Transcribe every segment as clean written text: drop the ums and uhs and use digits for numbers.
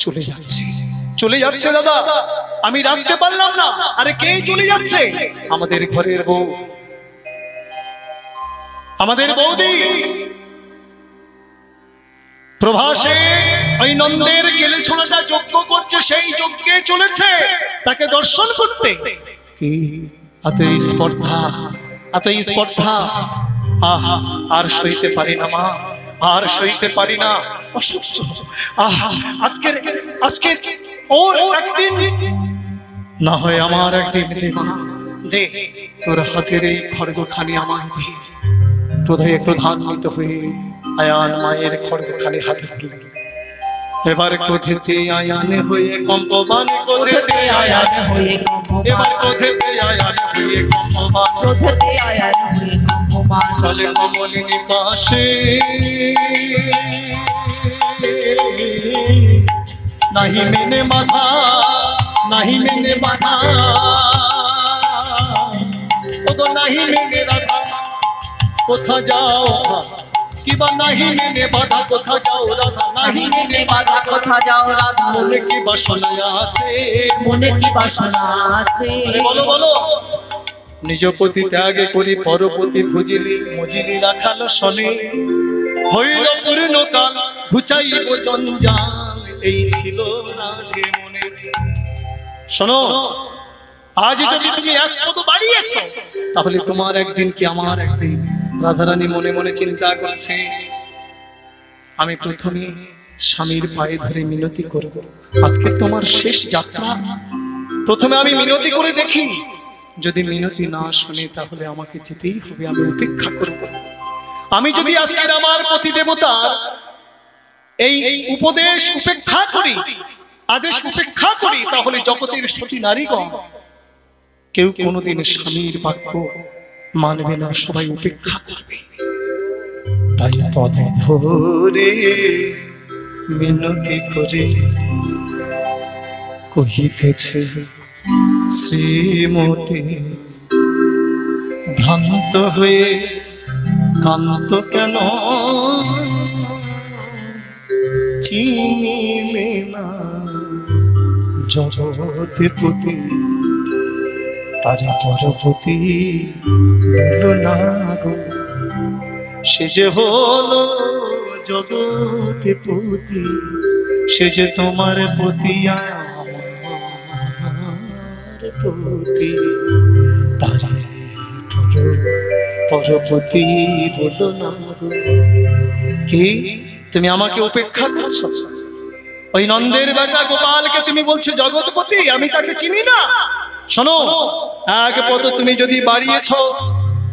চলে যাচ্ছে, চলে যাচ্ছে দাদা, আমি রাখতে পারলাম না। আরে কে চলে যাচ্ছে? আমাদের ঘরের বউ, আমাদের বৌদি প্রভাসে ওই নন্দের গেলে ছোড়াটা যজ্ঞ করছে, সেই যজ্ঞে চলেছে তাকে দর্শন করতে। কি এতই স্পর্ধা, এতই স্পর্ধা, আহা আর সইতে পারি না মা, আর সইতে পারি না, অসহ্য। আহা আজকের আজকে ওর একদিন না হয় আমার একদিন দে মা, দে তোর হাতের এই খড়গখানি আমায় দে। ক্রোধে ক্রোধান্বিত হয়ে আয়ান মায়ের খড়গখানি হাতে ধরলেন। এবার ক্রোধেতে আয়ান হয়ে কম্পমান, ক্রোধেতে আয়ান হয়ে কম্পমান, এবার ক্রোধেতে আয়ান হয়ে কম্পমান, ক্রোধেতে আয়ান হয়ে কম্পমান। চলে কমলিনী পাশে, নাহি মেনে বাধা, নাহি মেনে বাধা, ওগো নাহি মেনে রাধা, কোথা যাও কিবা নাহি মেনে বাধা, কোথা যাও রাধা, নাহি মেনে বাধা, কোথা যাও রাধা। মনে কি বাসনা আছে, মনে কি বাসনা আছে, বলো বলো। নিজ পতি ত্যাগে করি পরপতি ভুজিলি, মজিলি রাখালো শনে, হইল পূর্ণ কাল ঘুচাইব জঞ্জাল, এই ছিল রাধে মনে। শোনো, আজ যদি তুমি এক পদ বাড়িয়েছো, তাহলে তোমার একদিন কি আমার একদিন। রাধারানী মনে মনে চিন্তা করছে, আমি প্রথমে স্বামীর পায়ে ধরে মিনতি করব, আজকে তোমার শেষ যাত্রা, প্রথমে আমি মিনতি করে দেখি, যদি মিনতি না শুনে তাহলে আমাকে যেতেই হবে, আমি উপেক্ষা করব। আমি যদি আজকের আমার পতি দেবতার এই উপদেশ উপেক্ষা করি, আদেশ উপেক্ষা করি, তাহলে জগতের সতী নারীগণ কেউ কোনোদিন স্বামীর বাক্য মানবে না, সবাই উপেক্ষা করবে। তাই পদে ধরে মিনতি করে কহিতেছে শ্রীমতী, ভ্রান্ত হয়ে কান্ত কেন, চিনিলে না জগতে পতি, তারে পরপতি বলো না গো, সে যে হলো জগতে পতি, সে যে তোমার পতি আমার পতি, তারে পরপতি বলো না গো। কি তুমি আমাকে উপেক্ষা করছো? ওই নন্দের বেটা গোপালকে তুমি বলছো জগৎপতি, আমি তাকে চিনি না? শোনো, এক পদ তুমি যদি বাড়িয়েছ,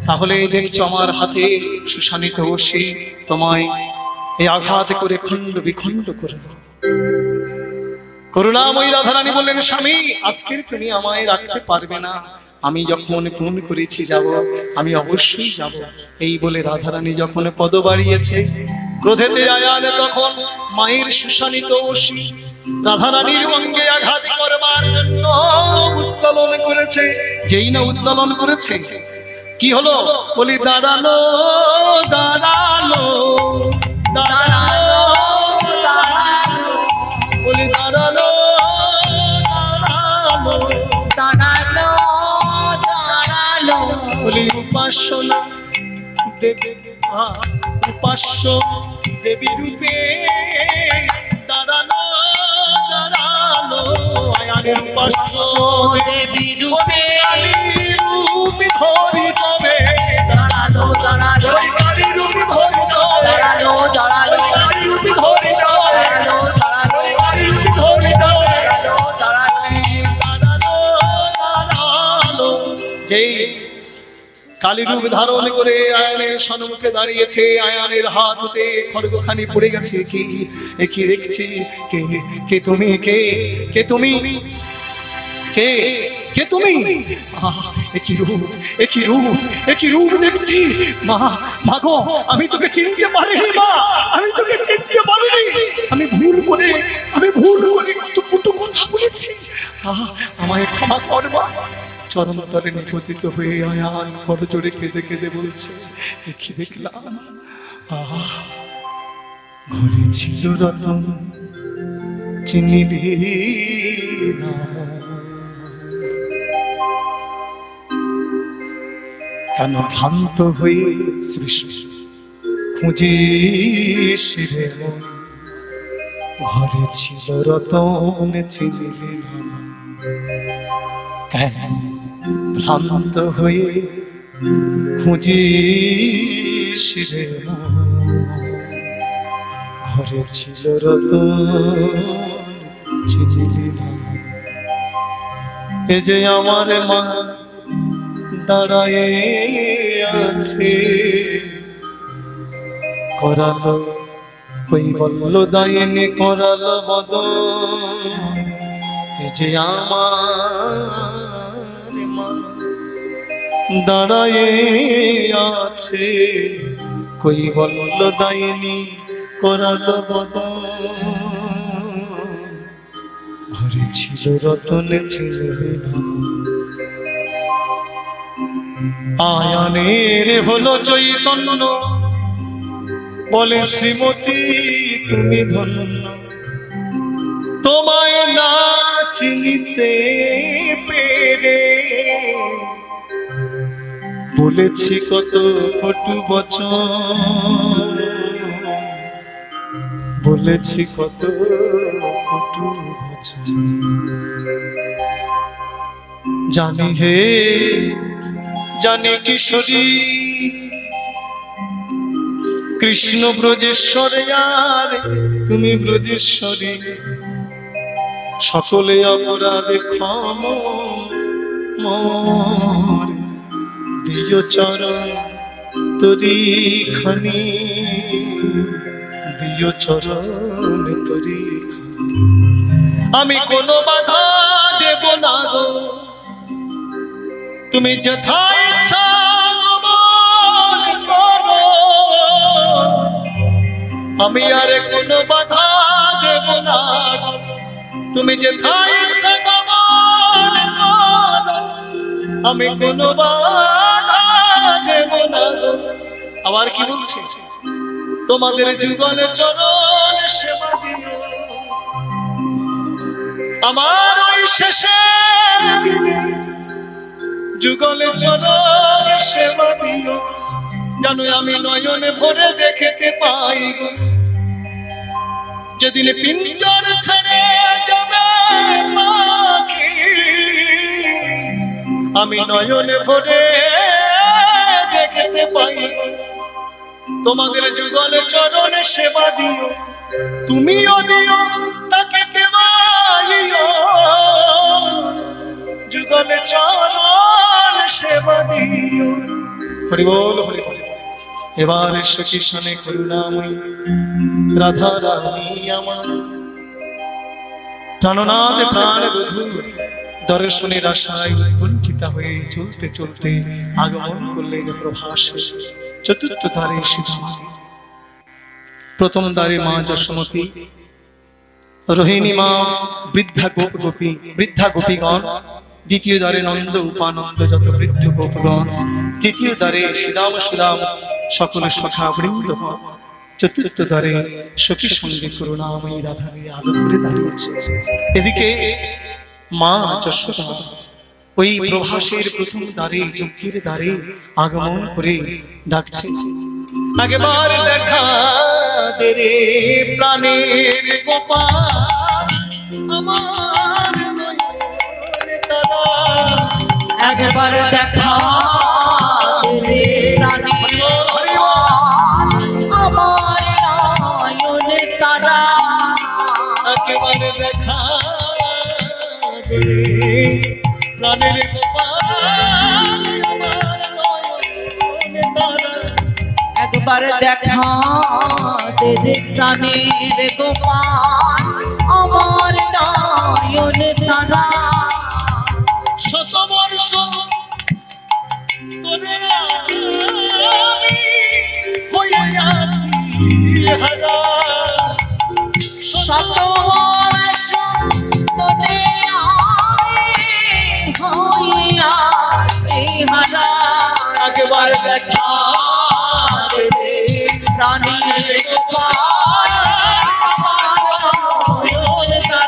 তাহলে দেখছো আমার হাতে সুশানিত অসি তোমায় এই আঘাত করে খণ্ড বিখণ্ড করে দেব। করুণাময়ী রাধারানী বললেন, স্বামী আজকের তুমি আমায় রাখতে পারবে না, আমি যখন ফোন করেছি যাব, আমি অবশ্যই যাব। এই বলে রাধারানী যখন পদ বাড়িয়েছে, ক্রোধেতে আয়ানে তখন মায়ের সুশানিত অসি রাধারানীর অঙ্গে আঘাত করবার জন্য উত্তোলন করেছে। যেই না উত্তোলন করেছে, কি হলো? বলি দাঁড়ালো দাঁড়ালো দাঁড়ালো দাঁড়ালো, বলি দাঁড়ালো দাঁড়ালো দাঁড়ালো দাঁড়ালো, বলি উপাসনা দেবী, উপাস্য দেবী রূপে দাঁড়ালো দাঁড়ালো, আয়ানের উপাস্য দেবী রূপে রূপ ধরি তবে দাঁড়ালো দাঁড়ালো, কালী রূপ ধরি তবে দাঁড়ালো দাঁড়ালো, কালী রূপ ধরি তবে দাঁড়ালো দাঁড়ালো, কালী রূপ ধরি তবে দাঁড়ালো দাঁড়ালো দাঁড়ালো। যেই কালী রূপ ধারণ করে আয়ানের সম্মুখে দাঁড়িয়েছে, আয়ানের হাত হতে খড়গখানি পড়ে গেছে। কি দেখছি? কে কে তুমি? কে কে তুমি? কে কে তুমি? একই রূপ, একই রূপ, একই রূপ দেখছি। মা, মা গো, আমি তোকে চিনতে পারিনি মা, আমি তোকে চিনতে পারিনি, আমি ভুল করে কত কটু কথা বলেছি, আমায় ক্ষমা কর মা। চরম তরে নিপতিত হয়ে আয়ান করজোড়ে কেঁদে কেঁদে বলছে, কি দেখলাম? ঘরে ছিল রতন চিনিবি না। কেন ভ্রান্ত হয়ে খুঁজিস রে মন, ঘরে ছিল রতন চিনিবি না। কেন ভ্রান্ত হয়ে খুঁজিস রে মন, ঘরে ছিল রতন চিনিবি না। এ যে আমার মা দাঁড়ায় আছে, করালো কই বললো দায়নি করালো বদন। এ যে আমার মা দাঁড়ায় আছে, কই বললো দায়নি করালো বদন। ঘরে ছিল রতন চিনিবি না। আয়ানের হলো চৈতন্য, বলে শ্রীমতী তুমি ধন্য। তোমায় না চিনিতে পেরে বলেছি কত কটু বচন, বলেছি কত কটু বচন। জানি হে জানি কিশোরী, কৃষ্ণ ব্রজেশ্বরে আর তুমি ব্রজেশ্বরী। সকলে অপরাধে ক্ষমা মোর, দিও চরণ তরি খানি, দিও চরণ তরি। আমি কোনো বাধা দেব না গো, তুমি যথা ইচ্ছা করো। আমি আর কোনো বাধা দেব না গো, তুমি যথা ইচ্ছা করো। আমি কোনো বাধা দেব না গো। আবার কি বলছি, তোমাদের যুগলে চরণ সেবা দিও, আমার ওই শেষের দিনে যুগলে চরণ সেবা দিও। জানো আমি নয়নে ভরে দেখতে পাই গো, যেদিন পিঞ্জর ছেড়ে যাবে পাখি। আমি নয়নে ভরে দেখতে পাই গো, তোমাদের যুগলে চরণ সেবা দিও। তুমিও দিও তাকে দেবাইও, যুগলে চরণ সেবা দিও। হরি বল হরি বল। এবার শ্রীকৃষ্ণে করুণাময়ী রাধা রানী আমার প্রাণনাথ প্রাণ বধূ দর্শনের আশায় উৎকণ্ঠিতা হয়ে চলতে চলতে আগমন করলেন প্রভাসে। চতুর্থ দ্বারে সীতামাতা, প্রথম দ্বারে মা যশোমতী, রোহিণী মা, বৃদ্ধা বৃদ্ধা গোপীগণ, দ্বিতীয় দ্বারে নন্দ উপানন্দ যত বৃদ্ধ গোপগণ, তৃতীয় দ্বারে শ্রীরাম সুদাম সকলে সখা বৃন্দ, চতুর্থ দ্বারে সখী সঙ্গে করুণাময়ী রাধা আলো করে দাঁড়িয়েছে। এদিকে মা যশোদা ওই প্রভাসের প্রথম দ্বারে যজ্ঞের দ্বারে আগমন করে ডাকছে, আগেবার দেখা দে রে প্রাণের গোপাল, আমার নয়নে তারা। একবার দেখা দে প্রাণের গোপাল, আমার নয়নে তারা। একবার দেখা দে প্রাণের গোপাল, আমার নয়নে তারা। একবার দেখা দে প্রাণের গোপাল, আমার নয়নে তারা। শত বর্ষ তোরে আমি হয়ে আছি হারা, শত বর্ষ তোরে আমি হয়ে আছি হারা। একবার দেখা দে প্রাণের গোপাল, আমার নয়নে তারা।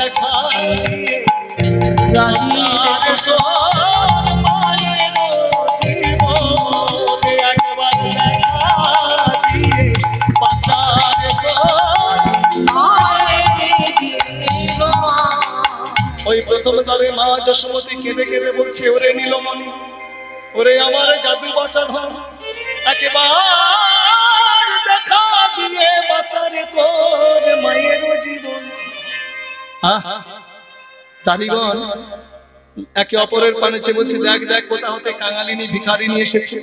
দেখা দিয়ে রানীর আর তোর মায়ের জীবনে একবার দেখা দিয়ে বাঁচার তোর মায়ের জীবন। ওই প্রথম তবে মা যশোমতী কেঁদে কেঁদে বলছে, ওরে নীলমণি, ওরে আমার জাদু বাঁচা ধর, একবার দেখা দিয়ে বাঁচারে তোর মায়ের জীবন। দাড়িগণ একে অপরের পানে চেয়ে বলছে, দেখ দেখ কোথা হতে কাঙালিনী ভিখারিনী এসেছে,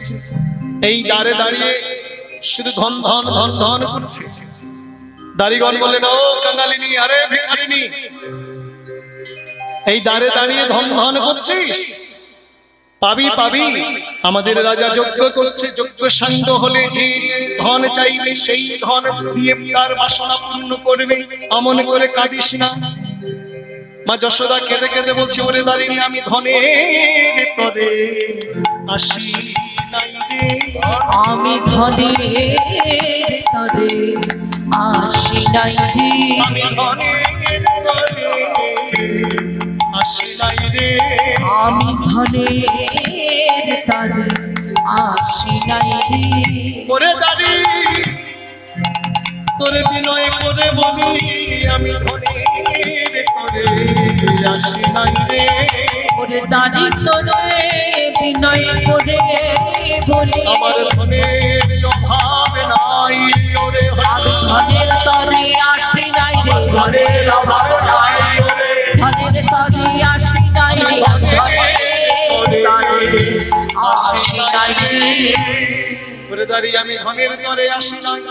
এই দ্বারে দাঁড়িয়ে শুধু ধন ধন ধন ধন করছে। দাড়িগণ বললেন, ও কাঙালিনী, আরে ভিখারিনী, এই দ্বারে দাঁড়িয়ে ধন ধন করছিস? পাবি পাবি, আমাদের রাজা যজ্ঞ করছে, যজ্ঞ সাঙ্গ হলে যে ধন চাইবে সেই ধন দিয়ে তার বাসনা পূর্ণ করবে, অমন করে কাঁদিস না। মা যশোদা কেঁদে কেঁদে বলছে, ওরে দাঁড়িয়ে আমি ধনের তরে আসি নাই রে, আমি ধনের তরে আসি নাই রে, আমি ধনের তরে আসি নাই রে, আমি ধনের তরে আসি নাই রে। ওরে দাঁড়ি তোরে বিনয় করে বলি, আমি ধনের তরে আসি নাই রে, ওরে দাঁড়ি তোরে বিনয় করে বলি, আমার ধনের অভাব নাই, ওরে আমি ধনের তরে আসি নাই রে, ধনের অভাব নাই, ধনের তরে আসি নাই রে, ধনের তরে আসি নাই রে। ওরে দাঁড়িয়ে আমি ধনের তরে আসি নাই,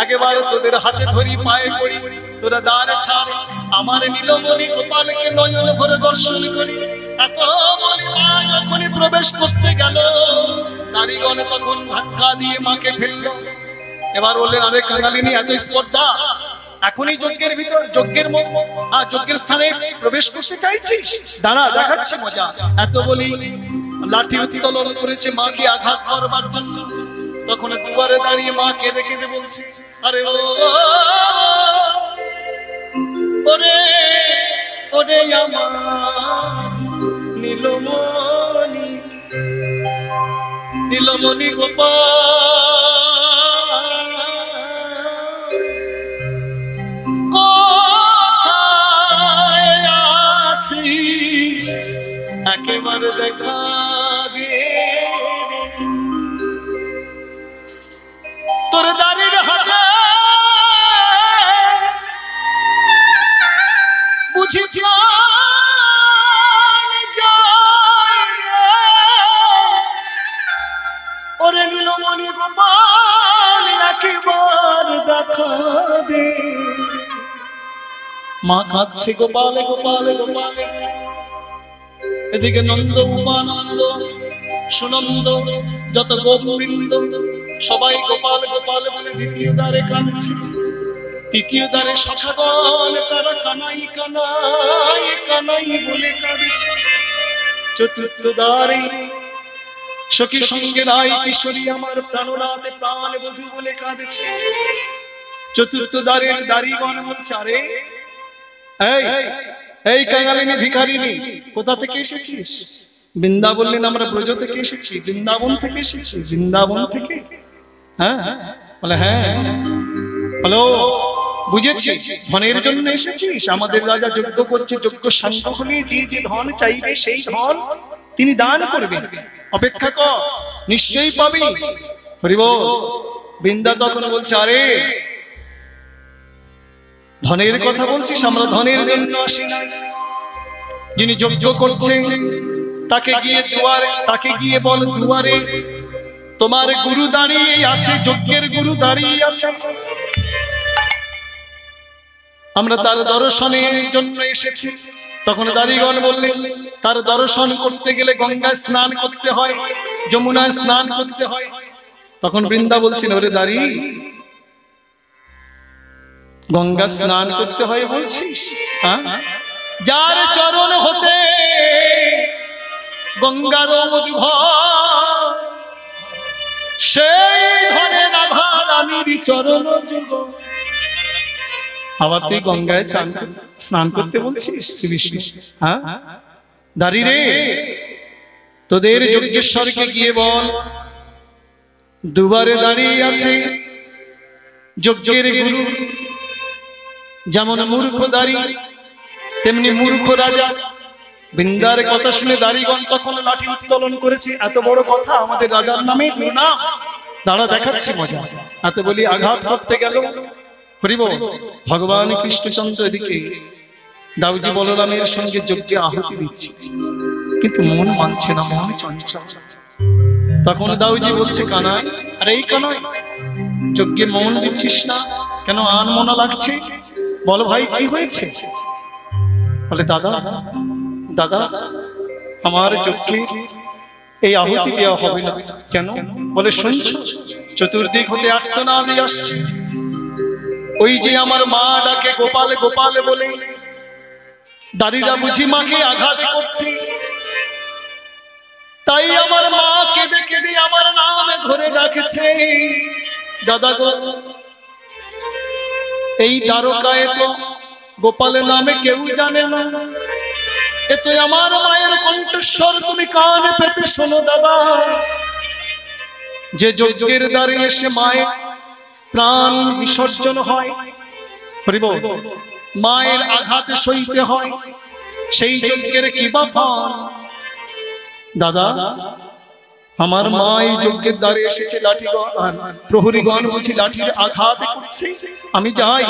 একেবারে তোদের হাতে ধরি পায়ে পড়ি, তোরা দ্বার ছাড়, আমার নীলমণি গোপালকে নয়ন ভরে দর্শন করি। এত বলি মা যখনই প্রবেশ করতে গেল, দাড়িগণ তখন ধাক্কা দিয়ে মাকে ফেললো। এবার বললেন, আরে কাঙালিনী, এত স্পর্ধা, এখনই যজ্ঞের ভিতর যজ্ঞের স্থানে প্রবেশ করতে চাইছিস? দাঁড়া, দেখাচ্ছি মজা। এত বলি লাঠি উত্তোলন করেছে মাকে আঘাত করবার জন্য। তখন দুয়ারে দাঁড়িয়ে মা কেঁদে কেঁদে বলছে, আরে ও ওরে ওরে আমার নীলমণি, নীলমণি গোপাল, কোথায় আছিস একেবারে দেখা দিয়ে, তোর দাঁড়ির হাতে বুঝি প্রাণ যায় রে, ওরে নীলমণি গোপাল, একবার দেখা দে। মা কাঁদছে, গোপাল গোপাল গোপাল। এদিকে নন্দ উপানন্দ সুনন্দ যত গোপবৃন্দ সবাই গোপাল গোপাল বলে দ্বিতীয় দ্বারে কাঁদছে। তৃতীয় দ্বারে সখাগণ তারা কানাই কানাই কানাই বলে কাঁদছে। চতুর্থ দ্বারে সখী সঙ্গে রায় কিশোরী আমার প্রাণনাথে প্রাণ বধূ বলে কাঁদছে। চতুর্থ দ্বারের দাড়িগণ বলছে, আরে এই কাঙালিনী ভিখারিনী, কোথা থেকে এসেছিস? বৃন্দা বললেন, আমরা ব্রজ থেকে এসেছি, বৃন্দাবন থেকে এসেছি। বৃন্দাবন থেকে? হ্যাঁ বলে, হ্যাঁ। হ্যালো, বুঝেছি, ধনের জন্য এসেছিস। আমাদের রাজা যজ্ঞ করছে, যজ্ঞ সাঙ্গ হলে যে যে ধন চাইবে সেই ধন তিনি দান করবেন, অপেক্ষা কর, নিশ্চয়ই পাবি। হরিব। বৃন্দা তখন বলছে, আরে ধনের কথা বলছিস, আমরা ধনের জন্য আসি না। যিনি যজ্ঞ করছেন তাকে গিয়ে বল দুয়ারে তোমার গুরু দাঁড়িয়ে আছে, যজ্ঞের গুরু দাঁড়িয়ে আছে, আমরা তার দর্শনের জন্য এসেছি। তখন দাড়িগণ বললেন, তার দর্শন করতে গেলে গঙ্গায় স্নান করতে হয়, যমুনায় স্নান করতে হয়। তখন বৃন্দা বলছেন, ওরে দাড়ি, গঙ্গা স্নান করতে হয় বলছিস? যার চরণ হতে গঙ্গার উদ্ভব, সেই ধরে রাধার আমির চরণ যুগ। আবার তুই গঙ্গায় স্নান করতে বলছিস শ্রী বিষ্ণু? হ্যাঁ দাঁড়িয়ে রে, তোদের যজ্ঞেশ্বরকে গিয়ে বল দুবারে দাঁড়িয়ে আছে যজ্ঞের গুরু, যেমন মূর্খ দাঁড়ি তেমনি মূর্খ রাজা। বৃন্দার কথা শুনে দাঁড়িগণ তখন লাঠি উত্তোলন করেছে। এত বড় কথা আমাদের রাজার নামে দুর্নাম, দাঁড়া দেখাচ্ছি মজা। এত বলি আঘাত করতে গেল হরিব ভগবান কৃষ্ণচন্দ্র এদিকে দাউজি বলরামের সঙ্গে যজ্ঞে আহুতি দিচ্ছে, কিন্তু মন মানছে না, মন চঞ্চল। তখন দাউজি বলছে কানাই, আরে এই কানাই যজ্ঞে মন দিচ্ছিস না কেন, আনমনা লাগছে, বল ভাই কি হয়েছে? বলে দাদা দাদা আমার যজ্ঞে এই আহুতি দেওয়া হবে না। কেন? বলে শুনছো চতুর্দিক হতে আর্তনাদ আসছে, ওই যে আমার মা ডাকে গোপাল গোপাল বলে, দাঁড়িরা বুঝি মাকে আঘাত করছে, তাই আমার মা কেঁদে কেঁদে আমার নামে ধরে ডাকেছে। দাদা গো, এই দ্বারকায় তো গোপালের নামে কেউ জানে না, এ তো আমার মায়ের কণ্ঠস্বর, তুমি কানে পেতে শোনো দাদা। যে যজ্ঞের দ্বারে এসে মায়ের প্রাণ বিসর্জন হয়, মায়ের আঘাতে সইতে হয়, সেই যজ্ঞের কি বা ফল? দাদা আমার মা এই যজ্ঞের দ্বারে এসেছে, লাঠিগণ প্রহরীগণ বুঝি লাঠির আঘাত করছে, আমি যাই,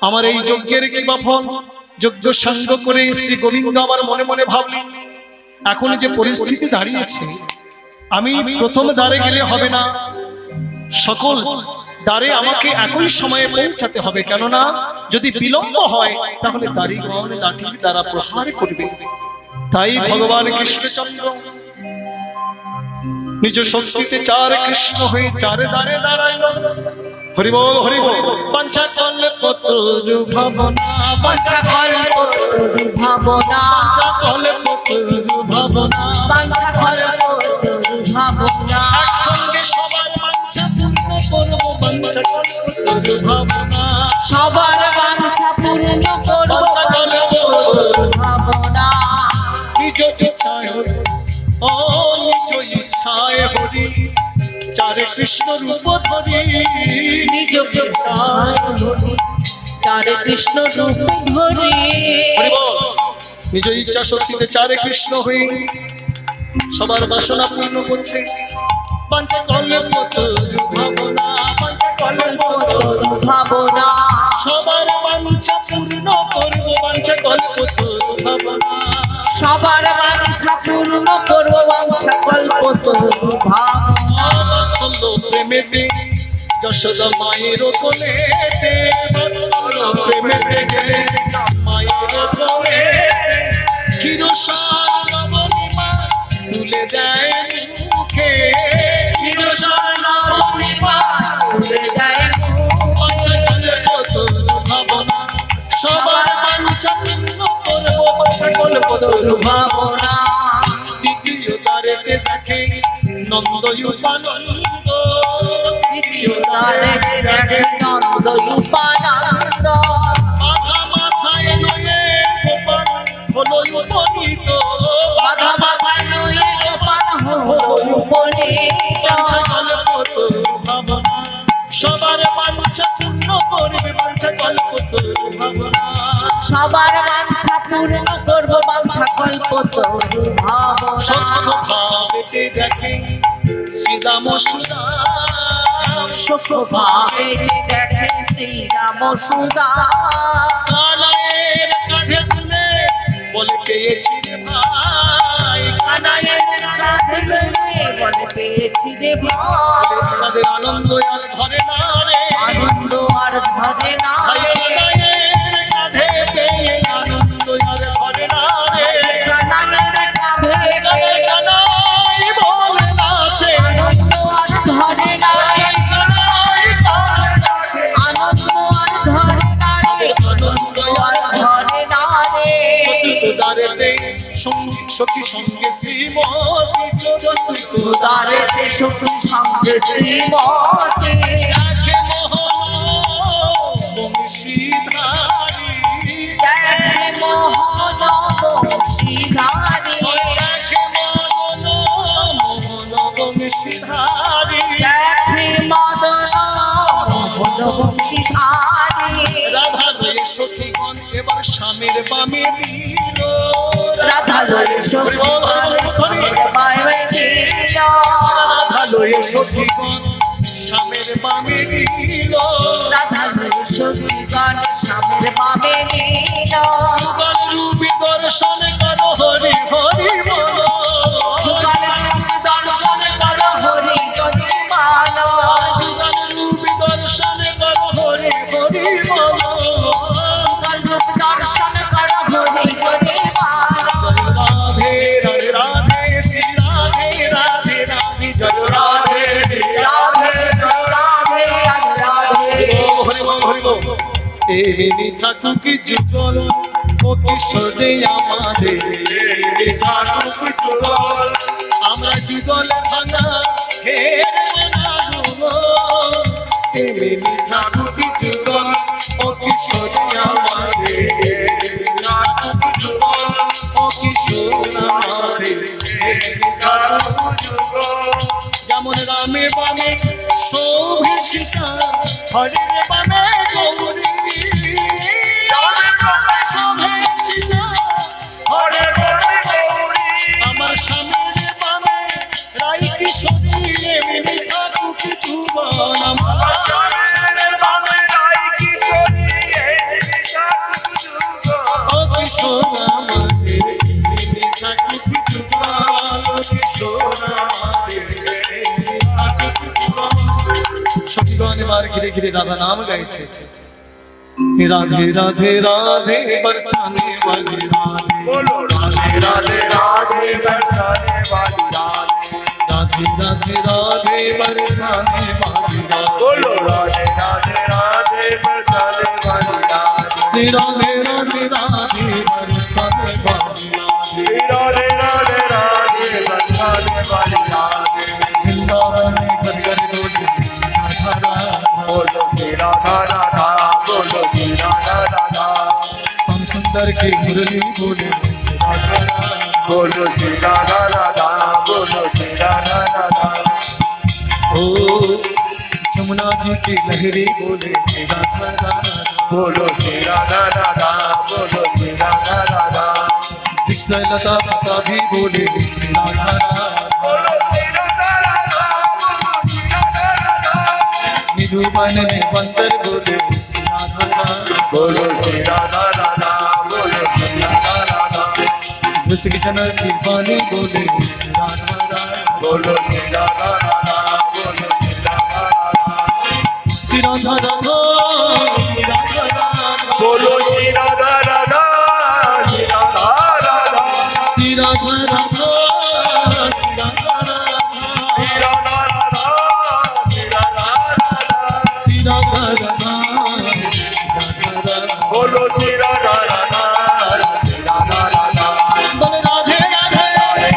আমার এই যজ্ঞের কি বা ফল? যজ্ঞ সাঙ্গ করে শ্রী গোবিন্দ আমার মনে মনে ভাবলেন, এখন যে পরিস্থিতি দাঁড়িয়েছে, আমি প্রথম দ্বারে গেলে হবে না, সকল দ্বারে আমাকে একই সময়ে পৌঁছাতে হবে, কেননা যদি বিলম্ব হয় তাহলে দাড়িগণ লাঠির দ্বারা প্রহার করবে। তাই ভগবান কৃষ্ণচন্দ্র নিজ শক্তিতে চার কৃষ্ণ হয়ে চার দ্বারে দাঁড়াইল। হরিবল হরিবল। পাঞ্চা চলে পতরু ভাবনা, পাঞ্চা কল্পতরু ভাবনা, পাঞ্চা চলে পতরু ভাবনা, পাঞ্চা কল্পতরু ভাবনা, একসঙ্গে সবার বাঞ্ছা পূর্ণ করবো, পাঞ্চা কল্পতরু ভাবনা, সবার বাঞ্ছা পূর্ণ করব, পাঞ্চা কল্পতরু ভাবনা। নিজ ইচ্ছায় ও নিজ ইচ্ছায় হরি চারে কৃষ্ণ রূপ ধরি, নিজ ইচ্ছায় হরি চারে কৃষ্ণ রূপ ধরি। নিজ ইচ্ছা শক্তিতে চারে কৃষ্ণ হয়ে সবার বাসনা পূর্ণ করছে। পাঞ্চা কল্পতরু ভাবনা, পাঞ্চা কল্পতরু ভাবনা, সবার বাঞ্ছা পূর্ণ করব, পাঞ্চা কল্পতরু ভাবনা, সবার বাঞ্ছা পূর্ণ করব, বাঞ্ছা কল্পতরু ভাবনা। বাৎসল্য প্রেমেতে যশোদা মায়ের কোলেতে, বাৎসল্য প্রেমেতে গেলে মায়ের কোলে, ক্ষীরসার নবনীমা তুলে দেয় মুখে, ক্ষীরসার নবনীমা তুলে দেয় পাঞ্চা কল্পতরু ভাবনা, সবার বাঞ্ছা পূর্ণ করব, পাঞ্চা কল্পতরু ভাবনা। দ্বিতীয় দ্বারেতে দেখে নন্দ উপানন্দ, দ্বিতীয় দ্বারে দেখে নন্দ উপানন্দ, মাথা মাথায় লয়ে গোপাল হলো উপনীত, মাথা মাথায় লয়ে গোপাল হলো উপনীত। কল্পতরু ভাবনা, সবার বাঞ্ছা পূর্ণ করবে, বাঞ্ছা কল্পতরু ভাবনা, সবার বাঞ্ছা পূর্ণ করব, বাঞ্ছা কল্পতরু ভাবনা। সত্য ভাবেতে দেখে শ্রীরাম সুদাম, সুখভাবে দেখে শ্রীরাম সুদা, কানাইয়ের কাঁধে তুলে বলে পেয়েছি রে ভাই, কানাইয়ের কাঁধে লয়ে বলে পেয়েছি যে ভাই, তাদের আনন্দ আর ধরে না রে, আনন্দ আর ধরে না ভাই রে, কানাইয়ের কাঁধে পেয়ে আনন্দ আর ধরে না রে, কানাইয়ের কাঁধে কানাই কানাই বলে নাচে, আনন্দ আর ধরে না রে, কানাই বলে নাচে, আনন্দ আর ধরে না রে, আনন্দ আর ধরে না রে। চতুর্থ দ্বারেতে সখী সঙ্গে শ্রীমতী, চতুর্থ দ্বারেতে সখী সঙ্গে শ্রীমতী, দেখে মোহন বংশীধর, শিখারে রাধা লয়ে সখীগণ এবার স্বামীর বামে দিল রাধা লয়ে সখীগণ বামে দিল রাধা লয়ে সখীগণ স্বামীর বামে দিল রাধা লয়ে সখীগণ স্বামীর বামে দিল যুগল রূপী দর্শন করো হরি হরি বলো যুগল রূপী দর্শন করো হরি হরি বলো যুগল রূপী দর্শন করো হরি হরি বলো যুগল রূপী দর্শন করো হরি হরি বলো রাধে রাধে রাধে শ্রী রাধে রাধে রাধে জয় রাধে শ্রী রাধে রাধে রাধে রাধে হরি বল হরি বল তেরি থাকুক যুগল ও কিশোরে আমাদের তেরি থাকুক যুগল আমরা যুগল ভাঙা হে মনা গো তেরি থাকুক যুগল ও কিশোরে আমাদের তেরি থাকুক যুগল ও কিশোর আমাদের তেরি থাকুক যুগল যেমন রামে বামে শোভে সীতা হরির বামে গৌরী শোভে সীতা হরির বামে গৌরী আমার স্বামীর বামে রাই কিশোরী এমনি থাকুক যুগল আমার স্বামীর বামে রাই কিশোরী এমনি থাকুক যুগল ও কিশোর আমাদের এমনি থাকুক যুগল ও কিশোর আমাদের সখীগণ এবার ঘিরে ঘিরে রাধা নাম গাইছে রাধে রাধে রাধে बरसाने वाली राधे बोलो राधे राधे राधे बरसाने वाली राधे राधे राधे राधे बरसाने वाली राधे बोलो राधे राधे राधे बरसाने वाली राधे श्री राधे राधे राधे बरसाने वाली राधे राधे राधे राधे बरसाने वाली राधे वृंदावन में घर घर डोले सीधा धारा बोलो राधा राधा बोलो राधा राधा श्याम सुंदर की मुरली बोले सीधा धारा बोलो राधा राधा बोलो राधा राधा ओ जमुना जी की लहरी बोले सीधा धारा बोलो राधा राधा बोलो राधा राधा लता पता भी बोले सीधा धारा बोलो राधा राधा निधुबन में बंदर बोले सीधा धारा बोलो राधा राधा बोलो राधा राधा विश्व जनक की वाणी बोले सीधा धारा बोलो राधा राधा बोलो राधा राधा सीधा धारा सीधा धारा बोलो राधा राधा राधा राधा सीधा धारा सीधा धारा राधा राधा सीधा धारा बोलो राधा राधा राधा राधा बोले राधे राधे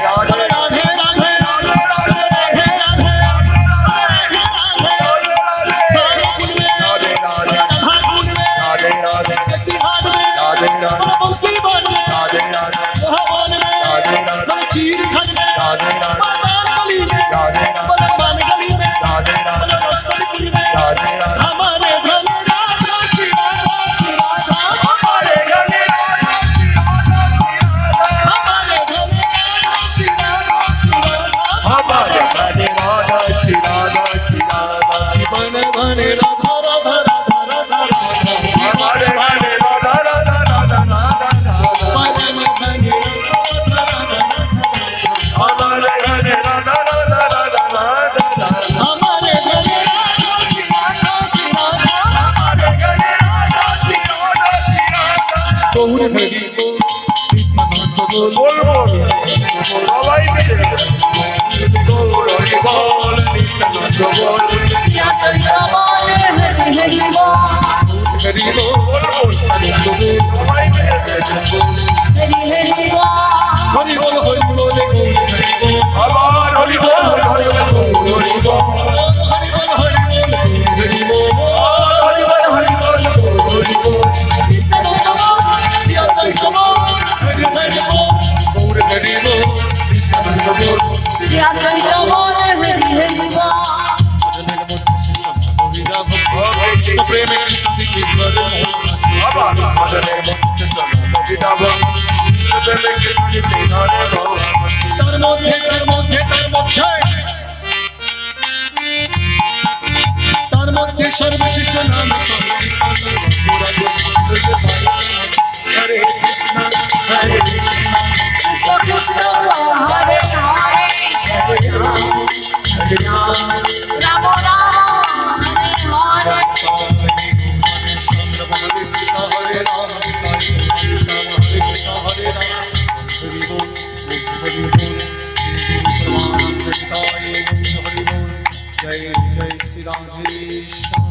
बोले राधे राधे राधे राधे सारे कुंड में राधे राधे राधा कुंड में राधे राधे सिंहान में राधे राधे बंसी बन में राधे राधे भवन में चीर खन में राधे राधे मैदान गली में राधे राधे बन गली में राधे राधे रस्तरी में राधे राधे हमारे भले राधा सिराधा सिराधा हमारे गले राधा हमारे भले राधा सिराधा सिराधा हमारे गले राधा श्री राधा जीवन भरे राधा राधा राधा राधा राधा हमारे गले राधा राधा राधा राधा राधा मन भरे राधा राधा हमारे गले राधा राधा राधा राधा हमारे भले राधा सिराधा सिराधा हमारे गले राधा श्री राधा गौर हरि बोल नित्यानंद बोल बोल बोल सबाई मिले बोल हरि बोल नित्यानंद बोल सिया तो बोले हरि हरि बोल हरि बोल बोल बोल आनंद बोल सबाई मिले हरि हरि बोल हरि बोल हरि बोल हरि बोल हमार हरि बोल हरि बोल हरि बोल हरि बोल हरि बोल हरि बोल हरि बोल हरि बोल हरि बोल सिया तो बोले हरि हरि बोल भक्ति কৃষ্ণ প্রেমে কৃষ্ণ দিকে আবার ভজনের মধ্যে চলো বৃন্দাবন প্রেমে কৃষ্ণ দিতে ধরে ভগবান তার মধ্যে সর্বশ্রেষ্ঠ নাম হরে কৃষ্ণ হরে কৃষ্ণ কৃষ্ণ কৃষ্ণ হরে হরে হরে রাম হরে রাম রাম রাম হরে হরে হরে কৃষ্ণ হরে রাম হরে কৃষ্ণ হরে রাম হরি বল হরি বল শ্রী গুরু পরমানন্দ হরি বল জয় জয় শ্রী রাধে